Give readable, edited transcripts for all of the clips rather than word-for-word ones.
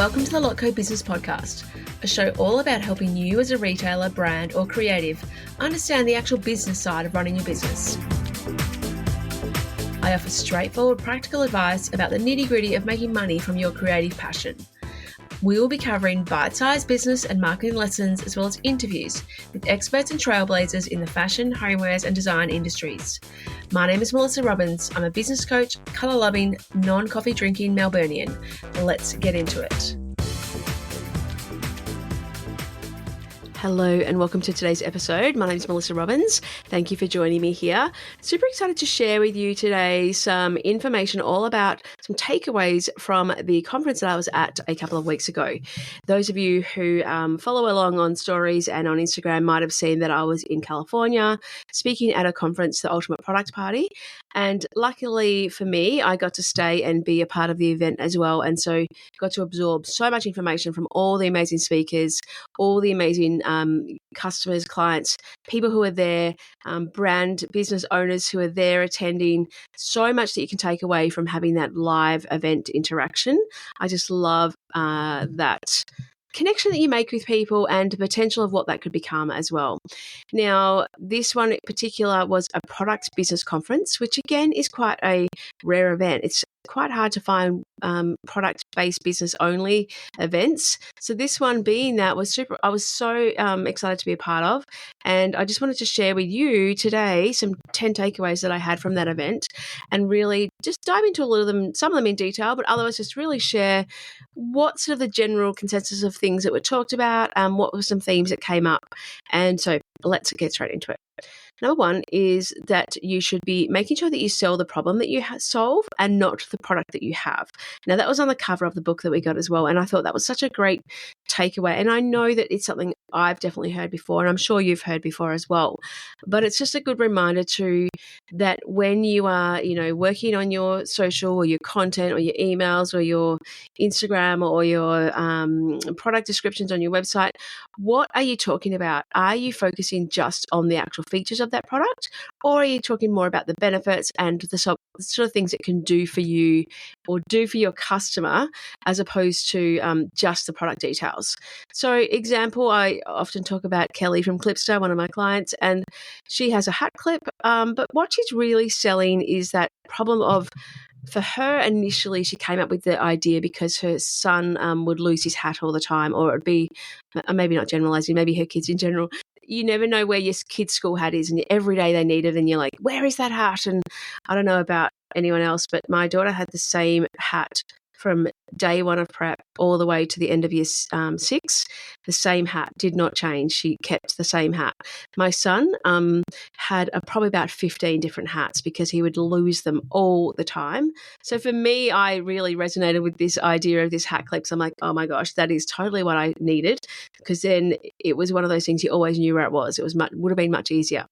Welcome to the Lotco Business Podcast, a show all about helping you as a retailer, brand, or creative understand the actual business side of running your business. I offer straightforward, practical advice about the nitty-gritty of making money from your creative passion. We will be covering bite-sized business and marketing lessons, as well as interviews with experts and trailblazers in the fashion, homewares, and design industries. My name is Melissa Robbins. I'm a business coach, colour-loving, non-coffee drinking Melburnian. Let's get into it. Hello and welcome to today's episode. My name is Melissa Robbins. Thank you for joining me here. Super excited to share with you today some information all about some takeaways from the conference that I was at a couple of weeks ago. Those of you who follow along on stories and on Instagram might have seen that I was in California speaking at a conference, the Ultimate Product Party. And luckily for me, I got to stay and be a part of the event as well. And so got to absorb so much information from all the amazing speakers, all the amazing customers, clients, people who are there, brand business owners who are there attending. So much that you can take away from having that live event interaction. I just love that connection that you make with people and the potential of what that could become as well. Now, this one in particular was a product business conference, which again is quite a rare event. It's quite hard to find product-based business-only events. So this one being that was super, I was so excited to be a part of. And I just wanted to share with you today some 10 takeaways that I had from that event and really just dive into a little of them, some of them in detail, but otherwise just really share what sort of the general consensus of things that were talked about, what were some themes that came up. And so let's get straight into it. Number one is that you should be making sure that you sell the problem that you solve and not the product that you have. Now, that was on the cover of the book that we got as well. And I thought that was such a great takeaway. And I know that it's something I've definitely heard before, and I'm sure you've heard before as well. But it's just a good reminder too that when you are, working on your social or your content or your emails or your Instagram or your product descriptions on your website, what are you talking about? Are you focusing just on the actual features of that product, or are you talking more about the benefits and the sort of things it can do for you or do for your customer as opposed to just the product details? So example, I often talk about Kelly from Clipster, one of my clients, and she has a hat clip, but what she's really selling is that problem of, for her, initially, she came up with the idea because her son would lose his hat all the time, or it would be, maybe not generalizing, maybe her kids in general. You never know where your kid's school hat is, and every day they need it, and you're like, where is that hat? And I don't know about anyone else, but my daughter had the same hat from day one of prep all the way to the end of year 6. The same hat did not change. She kept the same hat. My son had probably about 15 different hats because he would lose them all the time. So for me, I really resonated with this idea of this hat clip. So I'm like, oh my gosh, that is totally what I needed, because then it was one of those things you always knew where it was. It would have been much easier.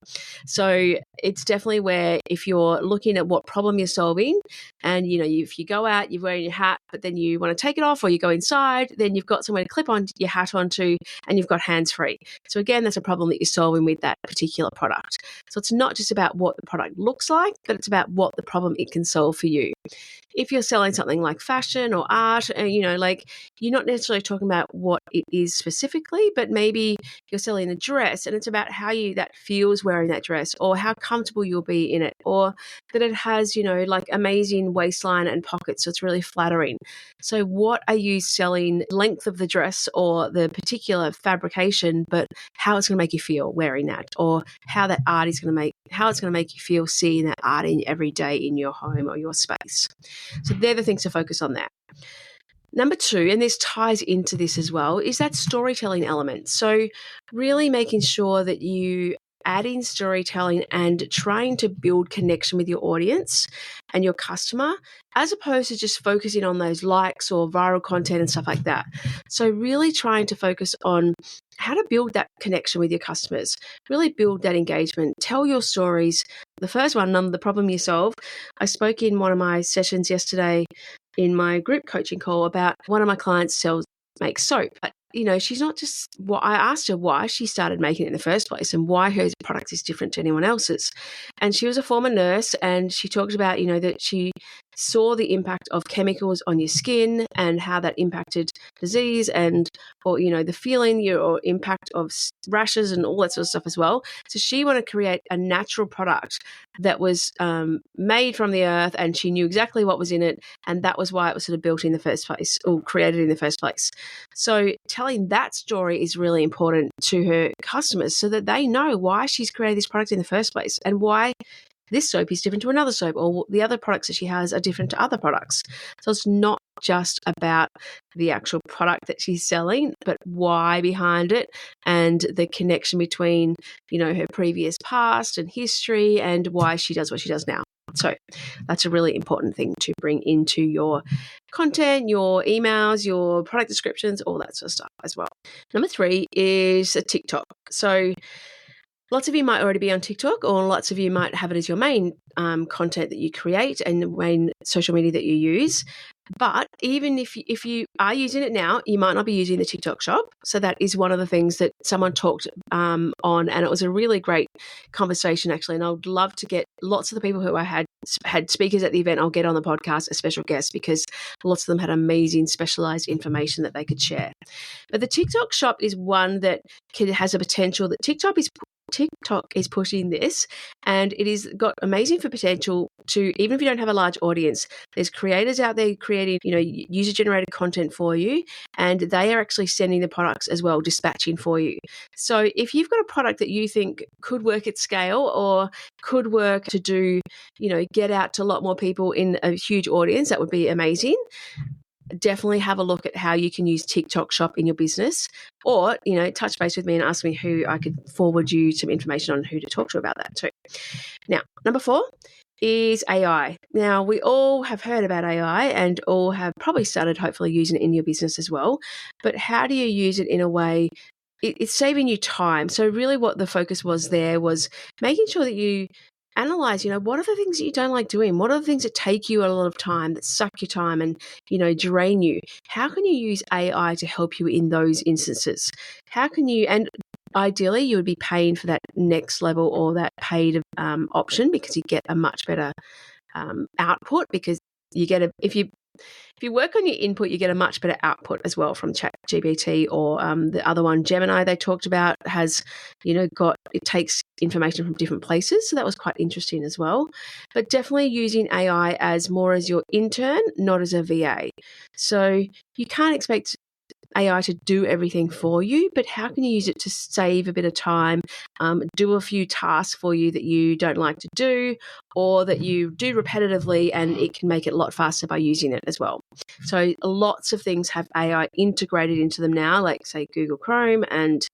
So it's definitely where if you're looking at what problem you're solving, and if you go out, you're wearing your hat, but then you want to take it off, or you go inside, then you've got somewhere to clip on your hat onto, and you've got hands-free. So again, that's a problem that you're solving with that particular product. So it's not just about what the product looks like, but it's about what the problem it can solve for you. If you're selling something like fashion or art, you're not necessarily talking about what it is specifically, but maybe you're selling a dress and it's about how that feels wearing that dress, or how comfortable you'll be in it, or that it has, amazing waistline and pockets, so it's really flattering. So what are you selling? Length of the dress or the particular fabrication, but how it's going to make you feel wearing that, or how that art is going to make you feel seeing that art in every day in your home or your space. So they're the things to focus on there. Number 2, and this ties into this as well, is that storytelling element. So really making sure that you add in storytelling and trying to build connection with your audience and your customer, as opposed to just focusing on those likes or viral content and stuff like that. So really trying to focus on how to build that connection with your customers, really build that engagement, tell your stories. The first one, the problem you solve. I spoke in one of my sessions yesterday in my group coaching call about one of my clients makes soap. But, she's not just I asked her why she started making it in the first place and why her product is different to anyone else's. And she was a former nurse, and she talked about, that she saw the impact of chemicals on your skin and how that impacted disease and, or, the feeling or impact of rashes and all that sort of stuff as well. So she wanted to create a natural product that was made from the earth, and she knew exactly what was in it. And that was why it was sort of built in the first place, or created in the first place. So telling that story is really important to her customers so that they know why she's created this product in the first place and why this soap is different to another soap, or the other products that she has are different to other products. So it's not just about the actual product that she's selling, but why behind it and the connection between, her previous past and history and why she does what she does now. So that's a really important thing to bring into your content, your emails, your product descriptions, all that sort of stuff as well. Number 3 is a TikTok. So lots of you might already be on TikTok, or lots of you might have it as your main content that you create and the main social media that you use. But even if you are using it now, you might not be using the TikTok shop. So that is one of the things that someone talked on, and it was a really great conversation actually. And I would love to get lots of the people who I had speakers at the event, I'll get on the podcast as special guests, because lots of them had amazing specialized information that they could share. But the TikTok shop is one that has a potential that TikTok is pushing this, and it is got amazing for potential to, even if you don't have a large audience, there's creators out there creating, user generated content for you, and they are actually sending the products as well, dispatching for you. So if you've got a product that you think could work at scale or could work to do, get out to a lot more people in a huge audience, that would be amazing. Definitely have a look at how you can use TikTok shop in your business, or, touch base with me and ask me who I could forward you some information on who to talk to about that too. Now, number 4 is AI. Now, we all have heard about AI and all have probably started hopefully using it in your business as well. But how do you use it in a way it's saving you time? So really what the focus was there was making sure that you analyze, what are the things that you don't like doing? What are the things that take you a lot of time, that suck your time and, drain you? How can you use AI to help you in those instances? How can you, and ideally you would be paying for that next level or that paid option, because you get a much better output, because you get if you work on your input, you get a much better output as well from ChatGPT, or the other one, Gemini, they talked about has, it takes information from different places. So that was quite interesting as well. But definitely using AI as more as your intern, not as a VA. So you can't expect AI to do everything for you, but how can you use it to save a bit of time, do a few tasks for you that you don't like to do, or that you do repetitively, and it can make it a lot faster by using it as well. So lots of things have AI integrated into them now, like say Google Chrome, and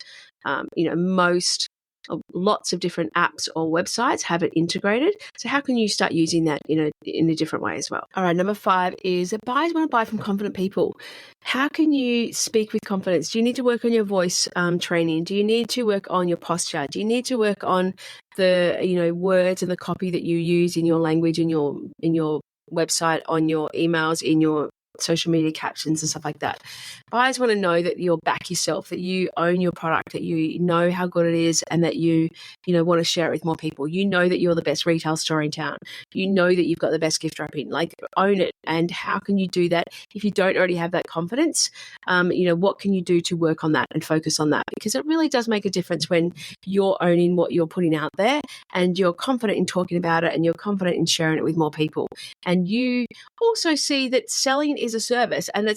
lots of different apps or websites have it integrated. So how can you start using that in a different way as well? All right, number 5 is that buyers want to buy from confident people. How can you speak with confidence? Do you need to work on your voice training? Do you need to work on your posture? Do you need to work on the words and the copy that you use in your language, in your website, on your emails, in your social media captions and stuff like that? Buyers want to know that you'll back yourself, that you own your product, that you know how good it is, and that you want to share it with more people. You know that you're the best retail store in town. You know that you've got the best gift wrapping. Like, own it. And how can you do that if you don't already have that confidence? What can you do to work on that and focus on that? Because it really does make a difference when you're owning what you're putting out there, and you're confident in talking about it, and you're confident in sharing it with more people. And you also see that selling is a service, and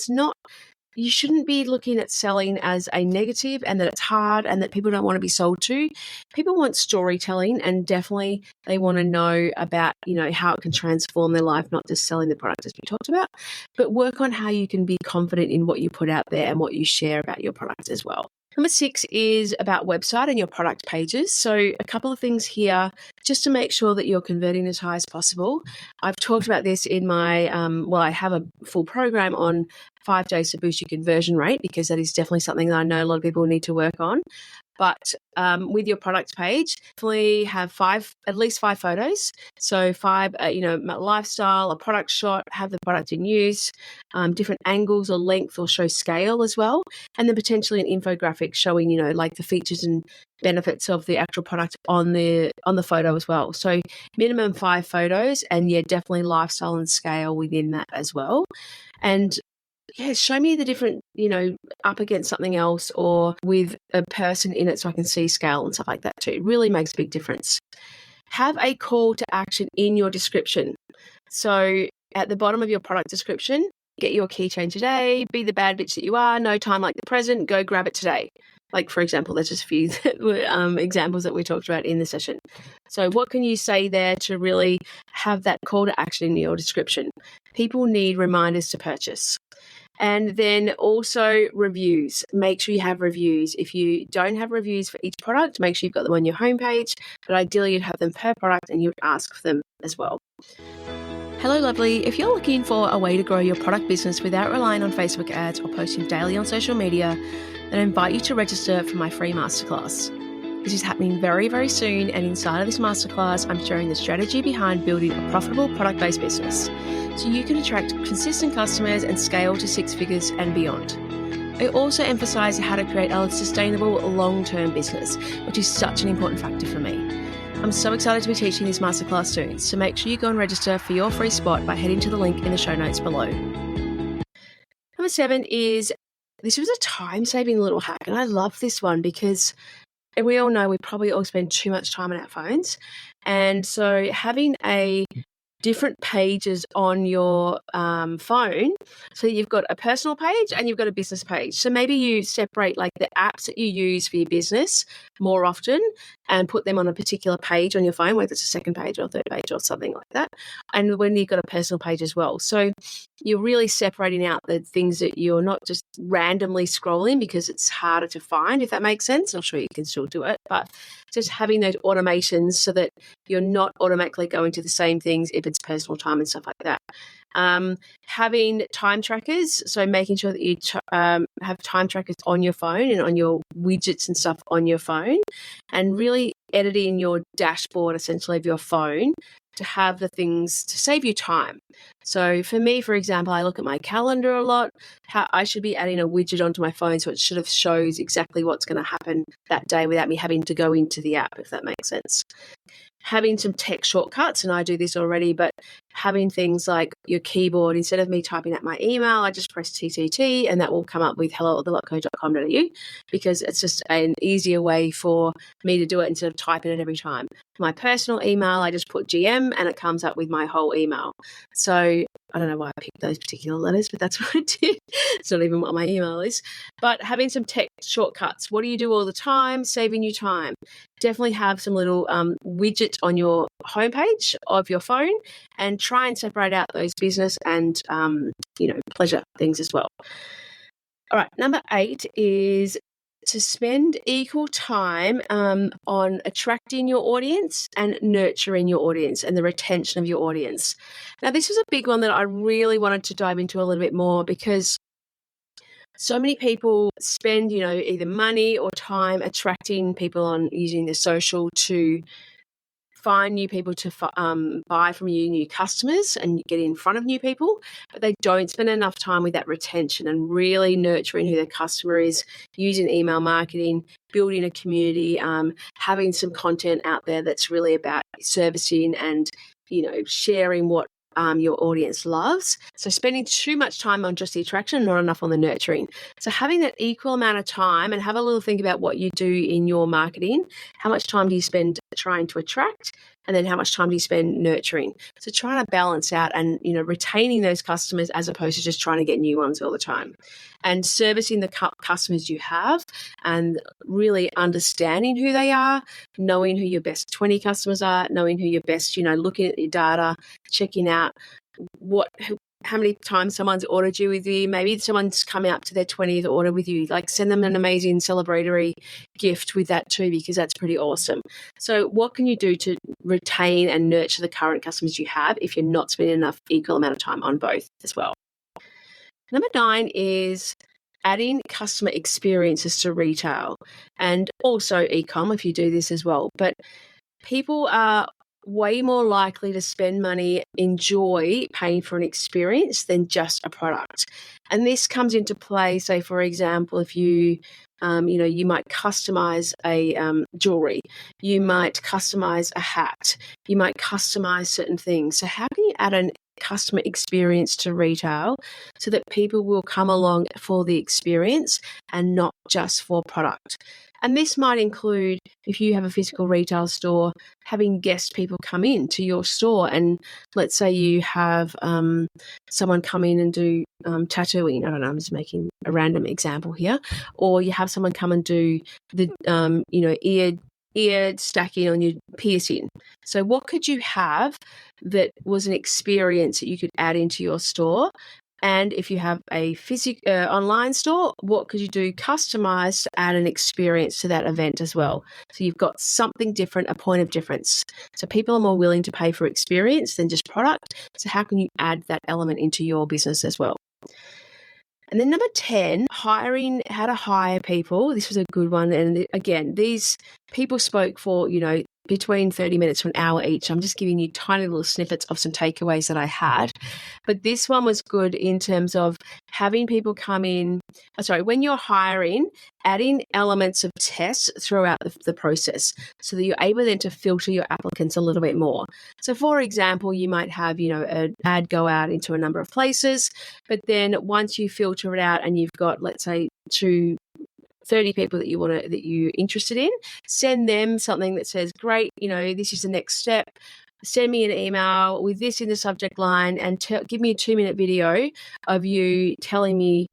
you shouldn't be looking at selling as a negative, and that it's hard, and that people don't want to be sold to. People want storytelling, and definitely they want to know about, how it can transform their life, not just selling the product as we talked about, but work on how you can be confident in what you put out there and what you share about your product as well. Number 6 is about website and your product pages. So a couple of things here just to make sure that you're converting as high as possible. I've talked about this in my, I have a full program on 5 days to boost your conversion rate, because that is definitely something that I know a lot of people need to work on. But with your product page, definitely have at least five photos. So five, lifestyle, a product shot, have the product in use, different angles or length or show scale as well. And then potentially an infographic showing, like the features and benefits of the actual product on the photo as well. So minimum 5 photos, and definitely lifestyle and scale within that as well. And show me the different, up against something else or with a person in it so I can see scale and stuff like that too. It really makes a big difference. Have a call to action in your description. So at the bottom of your product description, get your keychain today, be the bad bitch that you are, no time like the present, go grab it today. Like, for example, there's just a few examples that we talked about in the session. So what can you say there to really have that call to action in your description? People need reminders to purchase. And then also reviews. Make sure you have reviews. If you don't have reviews for each product, make sure you've got them on your homepage, but ideally you'd have them per product and you'd ask for them as well. Hello, lovely. If you're looking for a way to grow your product business without relying on Facebook ads or posting daily on social media, then I invite you to register for my free masterclass. This is happening very, very soon, and inside of this masterclass, I'm sharing the strategy behind building a profitable product-based business so you can attract consistent customers and scale to 6 figures and beyond. I also emphasize how to create a sustainable long-term business, which is such an important factor for me. I'm so excited to be teaching this masterclass soon, so make sure you go and register for your free spot by heading to the link in the show notes below. Number 7 is, this was a time-saving little hack, and I love this one because we all know we probably all spend too much time on our phones. And so having different pages on your phone, so you've got a personal page and you've got a business page. So maybe you separate like the apps that you use for your business more often and put them on a particular page on your phone, whether it's a second page or third page or something like that. And when you've got a personal page as well. So you're really separating out the things that you're not just randomly scrolling because it's harder to find, if that makes sense. I'm sure you can still do it, but just having those automations so that you're not automatically going to the same things if it's personal time and stuff like that. Having time trackers, so making sure that you have time trackers on your phone and on your widgets and stuff on your phone, and really editing your dashboard essentially of your phone to have the things to save you time. So for me, for example, I look at my calendar a lot. How I should be adding a widget onto my phone so it sort of shows exactly what's going to happen that day without me having to go into the app, if that makes sense. Having some text shortcuts, and I do this already, but having things like your keyboard, instead of me typing out my email, I just press TTT and that will come up with hello@thelotco.com.au, because it's just an easier way for me to do it instead of typing it every time. For my personal email, I just put GM and it comes up with my whole email. So I don't know why I picked those particular letters, but that's what I did. It's not even what my email is. But having some text shortcuts. What do you do all the time? Saving you time. Definitely have some little widgets on your homepage of your phone and try and separate out those business and, pleasure things as well. All right. Number 8 is to spend equal time on attracting your audience and nurturing your audience and the retention of your audience. Now, this was a big one that I really wanted to dive into a little bit more, because so many people spend, either money or time attracting people on using the social to find new people to buy from you, new customers, and get in front of new people, but they don't spend enough time with that retention and really nurturing who their customer is, using email marketing, building a community, having some content out there that's really about servicing and, sharing what your audience loves. So spending too much time on just the attraction, not enough on the nurturing. So having that equal amount of time, and have a little think about what you do in your marketing. How much time do you spend trying to attract? And then how much time do you spend nurturing? So trying to balance out and, retaining those customers as opposed to just trying to get new ones all the time. And servicing the customers you have and really understanding who they are, knowing who your best 20 customers are, knowing who your best, looking at your data, checking out how many times someone's ordered with you. Maybe someone's come out to their 20th order with you. Like, send them an amazing celebratory gift with that too, because that's pretty awesome. So what can you do to retain and nurture the current customers you have if you're not spending enough equal amount of time on both as well? Number 9 is adding customer experiences to retail and also e-com if you do this as well. But people are way more likely to spend money, enjoy paying for an experience than just a product. And this comes into play, say, for example, if you you might customize a jewelry, you might customize a hat, you might customize certain things. So how can you add an customer experience to retail so that people will come along for the experience and not just for product? And this might include, if you have a physical retail store, having guest people come in to your store. And let's say you have someone come in and do tattooing. I don't know, I'm just making a random example here. Or you have someone come and do the, ear stacking on your piercing. So what could you have that was an experience that you could add into your store? And if you have a online store, what could you do customized to add an experience to that event as well? So you've got something different, a point of difference. So people are more willing to pay for experience than just product. So how can you add that element into your business as well? And then number 10, hiring, how to hire people. This was a good one. And again, these people spoke for, between 30 minutes to an hour each. I'm just giving you tiny little snippets of some takeaways that I had. But this one was good in terms of having people come in, when you're hiring, adding elements of tests throughout the process so that you're able then to filter your applicants a little bit more. So for example, you might have, an ad go out into a number of places, but then once you filter it out and you've got, let's say, 30 people that you're interested in, send them something that says, great, this is the next step. Send me an email with this in the subject line and give me a 2-minute video of you telling me,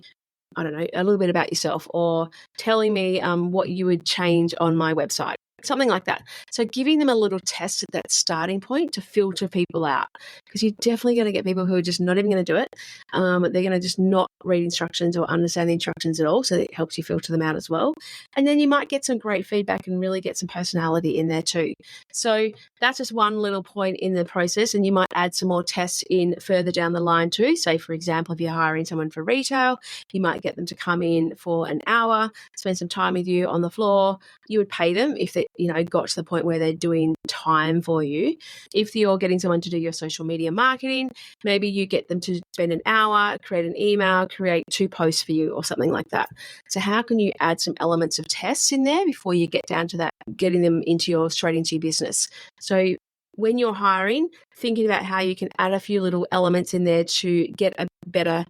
I don't know, a little bit about yourself or telling me what you would change on my website. Something like that. So giving them a little test at that starting point to filter people out, because you're definitely going to get people who are just not even going to do it. They're going to just not read instructions or understand the instructions at all. So it helps you filter them out as well. And then you might get some great feedback and really get some personality in there too. So that's just one little point in the process. And you might add some more tests in further down the line too. Say, for example, if you're hiring someone for retail, you might get them to come in for an hour, spend some time with you on the floor. You would pay them if they got to the point where they're doing time for you. If you're getting someone to do your social media marketing, maybe you get them to spend an hour, create an email, create 2 posts for you or something like that. So how can you add some elements of tests in there before you get down to that, getting them straight into your business? So when you're hiring, thinking about how you can add a few little elements in there to get a better,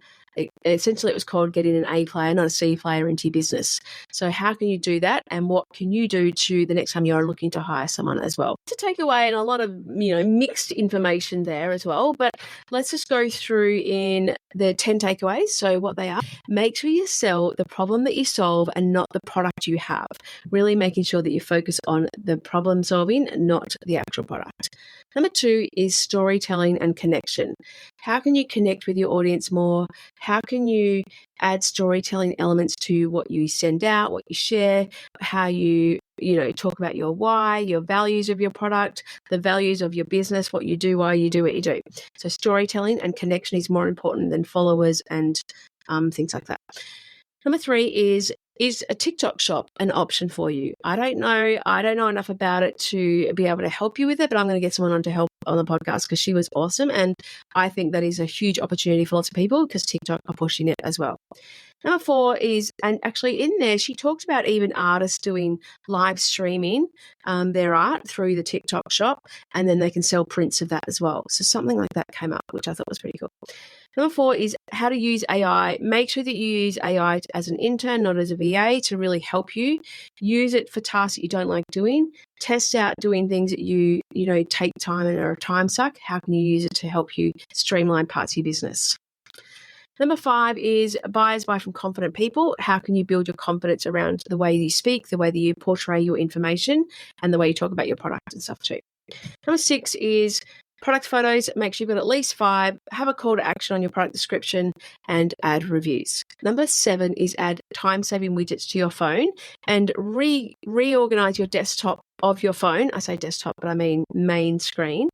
essentially it was called getting an A player, not a C player into your business. So how can you do that? And what can you do to the next time you're looking to hire someone as well? To take away, and a lot of, mixed information there as well, but let's just go through in the 10 takeaways. So what they are: make sure you sell the problem that you solve and not the product you have. Really making sure that you focus on the problem solving, not the actual product. Number 2 is storytelling and connection. How can you connect with your audience more? How can you add storytelling elements to what you send out, what you share, how you talk about your why, your values of your product, the values of your business, what you do, why you do what you do. So storytelling and connection is more important than followers and things like that. Number 3 is a TikTok shop an option for you? I don't know enough about it to be able to help you with it, but I'm going to get someone on to help on the podcast because she was awesome. And I think that is a huge opportunity for lots of people because TikTok are pushing it as well. Number 4 is, and actually in there, she talked about even artists doing live streaming their art through the TikTok shop, and then they can sell prints of that as well. So something like that came up, which I thought was pretty cool. Number 4 is how to use AI. Make sure that you use AI as an intern, not as a VA, to really help you. Use it for tasks that you don't like doing. Test out doing things that you take time and are a time suck. How can you use it to help you streamline parts of your business? Number 5 is buyers buy from confident people. How can you build your confidence around the way you speak, the way that you portray your information, and the way you talk about your product and stuff too? Number 6 is product photos. Make sure you've got at least 5. Have a call to action on your product description and add reviews. Number 7 is add time-saving widgets to your phone and reorganize your desktop of your phone. I say desktop, but I mean main screen,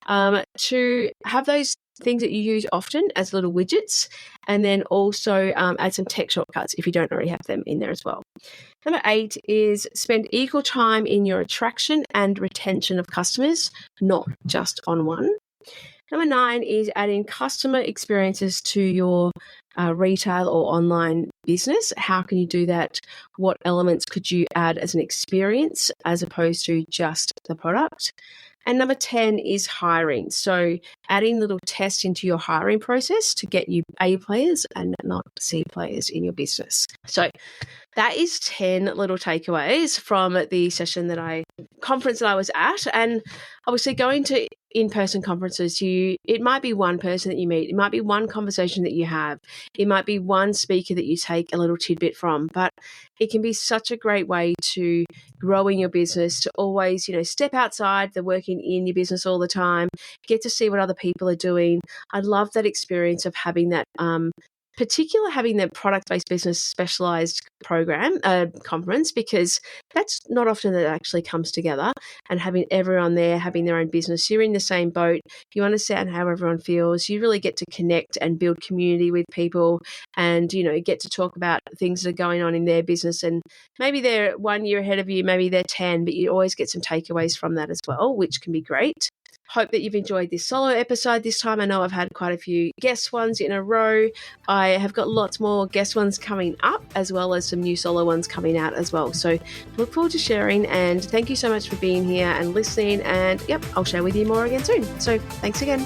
to have those things that you use often as little widgets, and then also add some text shortcuts if you don't already have them in there as well. Number 8 is spend equal time in your attraction and retention of customers, not just on one. Number 9 is adding customer experiences to your retail or online business. How can you do that? What elements could you add as an experience as opposed to just the product? And number 10 is hiring. So adding little tests into your hiring process to get you A players and not C players in your business. So that is 10 little takeaways from the conference that I was at. And obviously going to in-person conferences, it might be one person that you meet. It might be one conversation that you have. It might be one speaker that you take a little tidbit from, but it can be such a great way to growing your business, to always, step outside the working in your business all the time, get to see what other people are doing. I love that experience of having that having the product-based business specialized program conference, because that's not often that it actually comes together, and having everyone there having their own business, you're in the same boat, you understand how everyone feels, you really get to connect and build community with people, and get to talk about things that are going on in their business, and maybe they're 1 year ahead of you, maybe they're 10, but you always get some takeaways from that as well, which can be great. Hope that you've enjoyed this solo episode this time. I know I've had quite a few guest ones in a row. I have got lots more guest ones coming up, as well as some new solo ones coming out as well. So look forward to sharing, and thank you so much for being here and listening. And I'll share with you more again soon. So thanks again.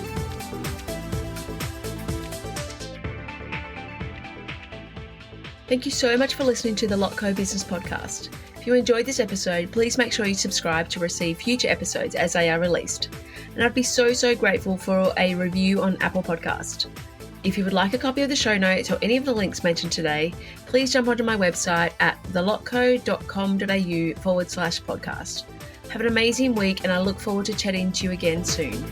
Thank you so much for listening to the Lotco Business Podcast. If you enjoyed this episode, please make sure you subscribe to receive future episodes as they are released. And I'd be so grateful for a review on Apple Podcast. If you would like a copy of the show notes or any of the links mentioned today, please jump onto my website at thelotco.com.au/podcast. Have an amazing week, and I look forward to chatting to you again soon.